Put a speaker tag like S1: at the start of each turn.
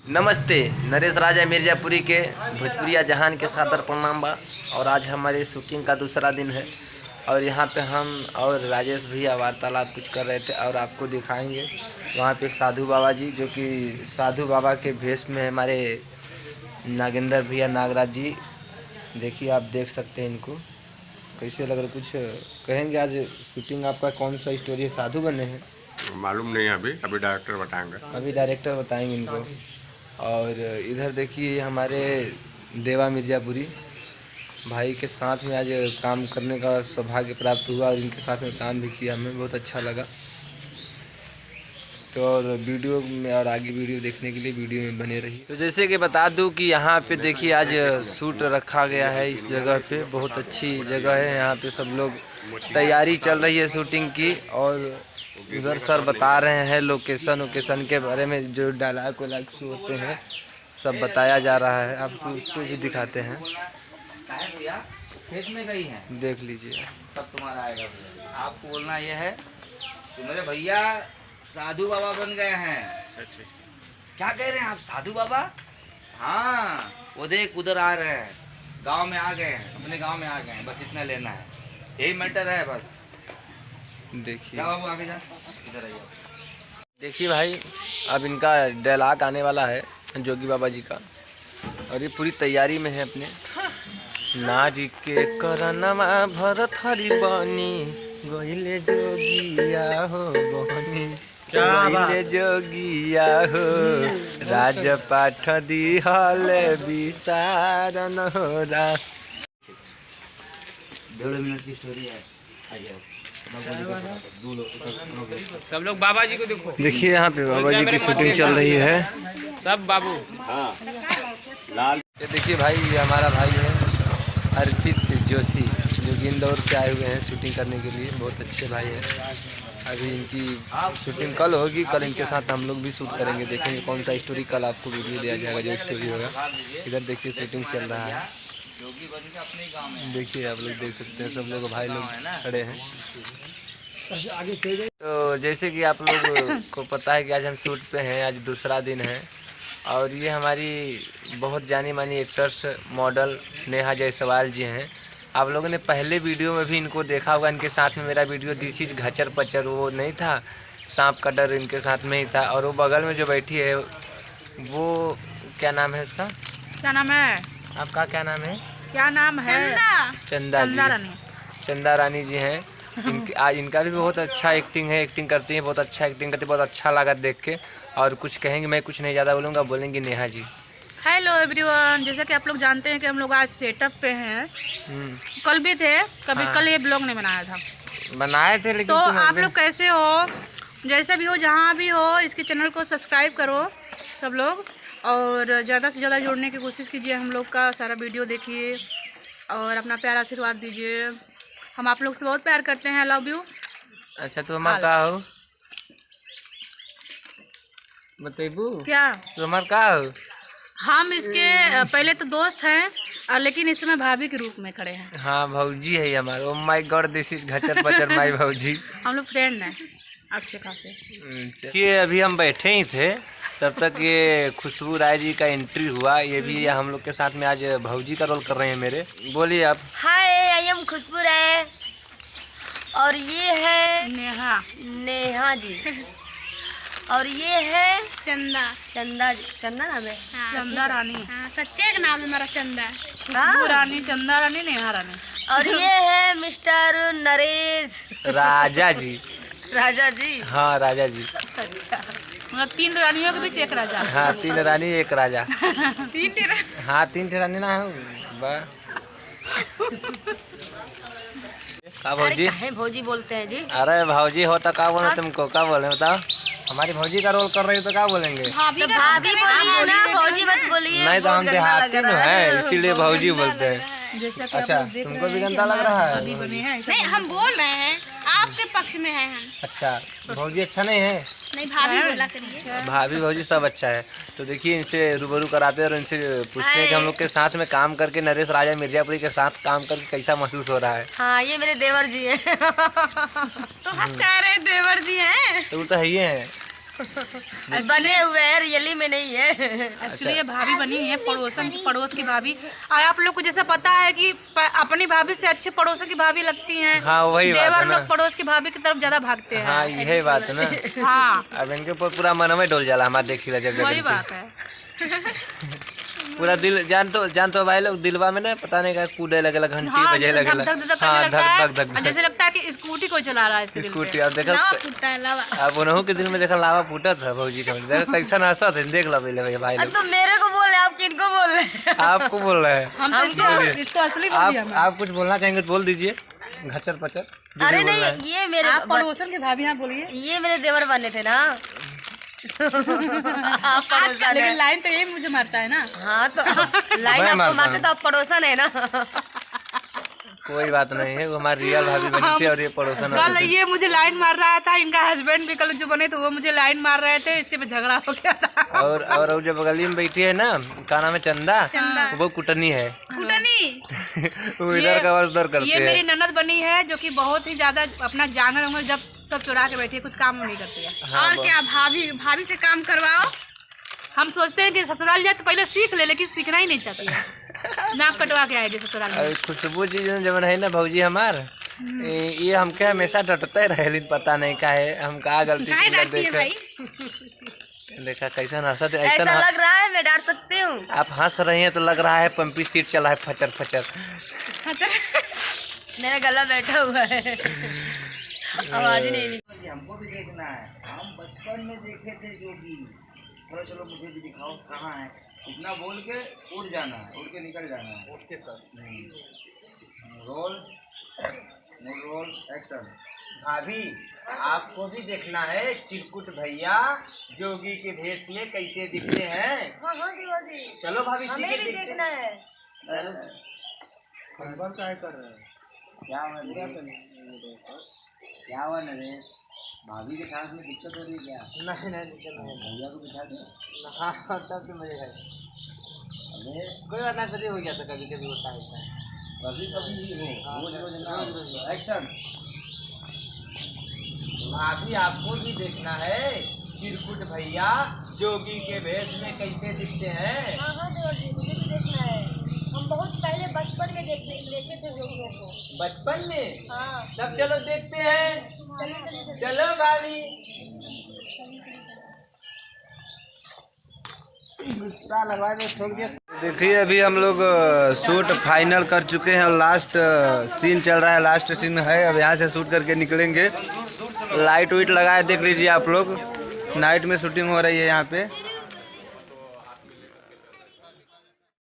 S1: नमस्ते, नरेश राजा मिर्जापुरी के भोजपुरिया जहान के सादर प्रणाम बा। और आज हमारे शूटिंग का दूसरा दिन है और यहाँ पे हम और राजेश भैया वार्तालाप कुछ कर रहे थे और आपको दिखाएंगे वहाँ पे साधु बाबा जी, जो कि साधु बाबा के भेष में हमारे नागेंद्र भैया नागराज जी। देखिए, आप देख सकते हैं इनको कैसे लग रहा। कुछ कहेंगे आज शूटिंग आपका कौन सा स्टोरी है? साधु बने हैं?
S2: मालूम नहीं, अभी डायरेक्टर बताएंगे।
S1: अभी डायरेक्टर बताएंगे इनको। और इधर देखिए हमारे देवा मिर्जापुरी भाई के साथ में आज काम करने का सौभाग्य प्राप्त हुआ और इनके साथ में काम भी किया, हमें बहुत अच्छा लगा। तो और वीडियो में और आगे वीडियो देखने के लिए वीडियो में बने रहिए। तो जैसे कि बता दूं कि यहाँ पे देखिए आज शूट रखा गया है इस जगह पे। बहुत अच्छी जगह है, यहाँ पे सब लोग तैयारी चल रही है शूटिंग की। और उधर सर बता रहे हैं लोकेशन के बारे में, जो डायलॉग होते हैं सब बताया जा रहा है। आपको उसको भी दिखाते हैं,
S3: खेत में गई है,
S1: देख लीजिए।
S3: तब तुम्हारा आएगा। आपको बोलना यह है कि मेरे भैया साधु बाबा बन गए हैं। क्या कह रहे हैं आप? साधु बाबा? हाँ, वो देख उधर आ रहे हैं, गांव में आ गए हैं, अपने गांव में आ गए हैं। बस इतना लेना है, यही मैटर है बस।
S1: देखिए
S3: बाबू आगे जा, इधर आइए।
S1: देखिए भाई, अब इनका डायलॉग आने वाला है जोगी बाबा जी का, और ये पूरी तैयारी में है अपने। नाजी के करनमा भरत हरि बनी गइले जोगिया हो बनी, गइले जोगिया हो राजपाठ दिहले विसारन हो रा।
S3: 1.5 मिनट की स्टोरी है, आइए।
S4: सब लोग बाबा जी को देखो।
S1: देखिए यहाँ पे बाबा जी की शूटिंग चल रही है।
S4: सब बाबू
S1: ये देखिए भाई, ये हमारा भाई है अर्पित जोशी, जो कि इंदौर से आए हुए हैं शूटिंग करने के लिए। बहुत अच्छे भाई हैं। अभी इनकी शूटिंग कल होगी, कल इनके साथ हम लोग भी शूट करेंगे। देखेंगे कौन सा स्टोरी, कल आपको वीडियो दिया जाएगा जो स्टोरी होगा। इधर देखिए शूटिंग चल रहा है, देखिए आप लोग देख सकते हैं, सब लोग भाई लोग खड़े हैं। तो जैसे कि आप लोग को पता है कि आज हम शूट पे हैं, आज दूसरा दिन है। और ये हमारी बहुत जानी मानी एक्टर्स मॉडल नेहा जायसवाल जी हैं। आप लोगों ने पहले वीडियो में भी इनको देखा होगा, इनके साथ में मेरा वीडियो दिस इज घचर पचर, वो नहीं था, सांप का डर इनके साथ में ही था। और वो बगल में जो बैठी है वो क्या नाम है उसका?
S5: क्या नाम है
S1: आपका? क्या नाम है?
S5: क्या नाम है?
S1: चंदा जी,
S5: रानी।
S1: चंदा रानी जी हैं। आज इनका भी बहुत अच्छा एक्टिंग है, एक्टिंग करती हैं, बहुत अच्छा एक्टिंग करती है, बहुत अच्छा लगा देख के। और कुछ कहेंगे, मैं कुछ नहीं ज़्यादा बोलूँगा, बोलेंगे नेहा जी।
S5: हेलो एवरीवन, जैसा कि आप लोग जानते हैं कि हम लोग आज सेटअप पे हैं। कल भी थे, कल ये ब्लॉग नहीं बनाया था,
S1: बनाए थे, लेकिन
S5: तो आप लोग कैसे हो, जैसा भी हो, जहाँ भी हो, इसके चैनल को सब्सक्राइब करो सब लोग, और ज़्यादा से ज़्यादा जोड़ने की कोशिश कीजिए। हम लोग का सारा वीडियो देखिए और अपना प्यार आशीर्वाद दीजिए। हम आप लोग से बहुत प्यार करते हैं, लव यू।
S1: अच्छा, तो हमारा का हो बतेबू? क्या तो हमारा का हो?
S5: हम इसके पहले तो दोस्त हैं, और लेकिन इस समय भाभी के रूप में खड़े हैं।
S1: हाँ, भौजी है हमारे। Oh my god, this is घचर पचर माय भौजी।
S5: हम लोग फ्रेंड हैं अच्छे खासे।
S1: कि अभी हम बैठे ही थे, तब तक ये खुशबू राय जी का एंट्री हुआ। ये भी हम लोग के साथ में आज भौजी का रोल कर रहे हैं मेरे। बोलिए आप।
S6: हाय, आई एम खुशबू राय, और ये है
S5: नेहा
S6: जी, और ये है
S5: चंदा
S6: जी। चंदा नाम है?
S5: हाँ, चंदा रानी।
S7: हाँ, सच्चे का नाम है हमारा चंदा।
S5: खुशबू रानी, चंदा रानी, नेहा रानी।
S6: और ये है मिस्टर नरेश
S1: राजा जी।
S6: राजा जी?
S1: हाँ, राजा जी।
S6: अच्छा,
S5: मतलब 3 रानियों के बीच एक राजा।
S1: हाँ, 3 रानी 1 राजा।
S7: 3
S1: हाँ, 3 रानी ना हो बा। का भौजी?
S6: भौजी बोलते हैं जी।
S1: अरे भौजी हो तो क्या बोले तुमको? क्या बोले बताओ? हमारी भौजी का रोल कर रही हो तो क्या बोलेंगे?
S6: भाभी बोलिए ना, भौजी मत बोलिए।
S1: नहीं तो हम देहाती में है, इसीलिए भौजी बोलते हैं।
S5: जैसा कि
S1: अच्छा,
S5: आप लोग देख
S1: तुमको
S5: रहे
S1: भी
S5: हैं
S1: गंदा
S5: कि
S1: लग रहा है?
S5: भाभी बने हैं।
S7: नहीं, हम बोल रहे हैं, आपके पक्ष में है हम।
S1: अच्छा, भौजी अच्छा नहीं है?
S7: नहीं, भाभी बोला करिए।
S1: भाभी भौजी सब अच्छा है। तो देखिए, इनसे रूबरू कराते हैं और इनसे पूछते हैं कि हम लोग के साथ में काम करके, नरेश राजा मिर्जापुरी के साथ काम करके कैसा महसूस हो रहा है।
S6: हाँ, ये मेरे देवर जी हैं।
S7: तो हंस कह रहे देवर जी हैं।
S1: तो वो तो है ही है।
S6: बने हुए हैं, रियली में नहीं है।
S5: एक्चुअली ये भाभी बनी है पड़ोस की भाभी। और आप लोग को जैसा पता है कि अपनी भाभी से अच्छे पड़ोसन की भाभी लगती हैं।
S1: हाँ, वही बात है
S5: देवर
S1: ना।
S5: लोग पड़ोस की भाभी की तरफ ज्यादा भागते हैं।
S1: हाँ, यही बात है ना।
S5: हाँ,
S1: अब इनके ऊपर पूरा मन में डोल जाला हमारा देखी ला जब
S5: वही
S1: जब
S5: बात है।
S1: पूरा दिल जान तो भाई लोग दिलवा में ना पता नहीं क्या कूदे लगेला, घंटी
S5: हाँ,
S1: बजे
S5: धक
S1: लगेला।
S5: धक धक
S1: हाँ,
S5: करने लगता है।
S1: धक धक
S5: और जैसे लगता है कि स्कूटी कोई चला रहा है इसके दिल पे।
S1: स्कूटी। और देखा
S7: लावा फूटता है लावा।
S1: अब उन्हों के दिल में देखा लावा फूटा था भौजी का। देखा कैसा नाश्ता था, देख लो पहले भैया भाई लोग।
S6: तो मेरे को बोल रहे आप किनको बोल रहे हैं?
S1: आपको बोल रहे हैं।
S5: हम तो इसको असली बोल दिया हमने।
S1: आप कुछ बोलना चाहेंगे तो बोल दीजिए। घचर पचर जो
S6: अरे
S1: भी बोल
S6: नहीं,
S1: रहा है।
S6: ये मेरे
S5: आप पड़ोसन के भाभी यहाँ बोलिए।
S6: ये मेरे देवर बने थे ना। आप पड़ोसन
S5: लेकिन
S6: है।
S5: लाइन तो यही मुझे मारता है ना।
S6: हाँ तो लाइन
S1: मैं
S6: आपको
S1: मारता
S6: मारते
S1: हूँ।
S6: तो आप पड़ोसन है ना।
S1: कोई बात नहीं है, वो हमारी रियल भाभी बनी थी और ये पड़ोसन
S5: कल
S1: होते थे।
S5: ये मुझे लाइन मार रहा था, इनका हस्बैंड भी कल जो बने तो वो मुझे लाइन मार रहे थे, इससे भी झगड़ा हो गया था।
S1: और वो जो बगली में बैठी है ना, का नाम है चंदा,
S7: चंदा।
S1: वो कुटनी है।
S7: कुटनी।
S1: वो इधर का वर्ष उधर करते
S5: ये मेरी
S1: हैं।
S5: ननद बनी है जो कि बहुत ही ज्यादा अपना जानवर उंगर जब सब चुरा के बैठी है, कुछ काम नहीं करती है।
S7: और क्या भाभी से काम करवाओ।
S5: हम सोचते हैं कि ससुराल जाए तो पहले सीख ले, लेकिन सीखना ही नहीं चाहती है। नाक कटवा के आएगी ससुराल में।
S1: और खुशबू जी जो है ना भौजी हमार, ये हमके हमेशा डटते रहे, लेकिन पता नहीं का है हम का गलती
S7: काहे
S1: की
S7: डांटती है
S1: देखा
S7: भाई?
S1: देखा कैसा हंसत
S6: ऐसा
S1: ऐसा
S6: लग रहा है मैं डांट सकती हूँ।
S1: आप हंस रही हैं तो लग रहा है पंपी सीट चला है फचर फचर।
S6: मेरा गला बैठा हुआ है, आवाज ही नहीं निकली।
S3: हमको भी देखना है। हम बचपन में देखे थे जोगी। चलो चलो मुझे भी दिखाओ कहाँ है। इतना बोल के उड़ जाना है, उड़ के निकल जाना है। Okay sir. Roll action.
S1: भाभी आपको भी देखना है चिरकुट भैया जोगी के भेष में कैसे दिखते हैं।
S6: हाँ हाँ दीवाजी,
S1: चलो भाभी
S6: हमें भी देखना है।
S3: क्या हुआ नरेश? भाभी के साथ में दिक्कत हो रही है क्या?
S1: नहीं दिक्कत नहीं।
S3: भैया को बिठा दो।
S1: हाँ तब तो मजे है।
S3: अरे
S1: कोई बात ना, कभी हो जाता, कभी कभी होता है।
S3: कभी कभी ही हो, रोज रोज ना। एक्शन।
S1: भाभी आपको भी देखना है चिरकुट भैया जोगी के भेष में कैसे दिखते हैं।
S6: हाँ हाँ दीवाजी, मुझे भी देखना है। हम बहुत पहले बचपन में देखे थे जोगियों को।
S1: बचपन में?
S6: हाँ
S1: तब चलो देखते हैं।
S6: चलिए।
S1: चलो भाभी। देखिए अभी हम लोग शूट फाइनल कर चुके हैं और लास्ट सीन चल रहा है, लास्ट सीन है। अब यहाँ से शूट करके निकलेंगे। लाइट वाइट लगाए देख लीजिए आप लोग, नाइट में शूटिंग हो रही है यहाँ पे।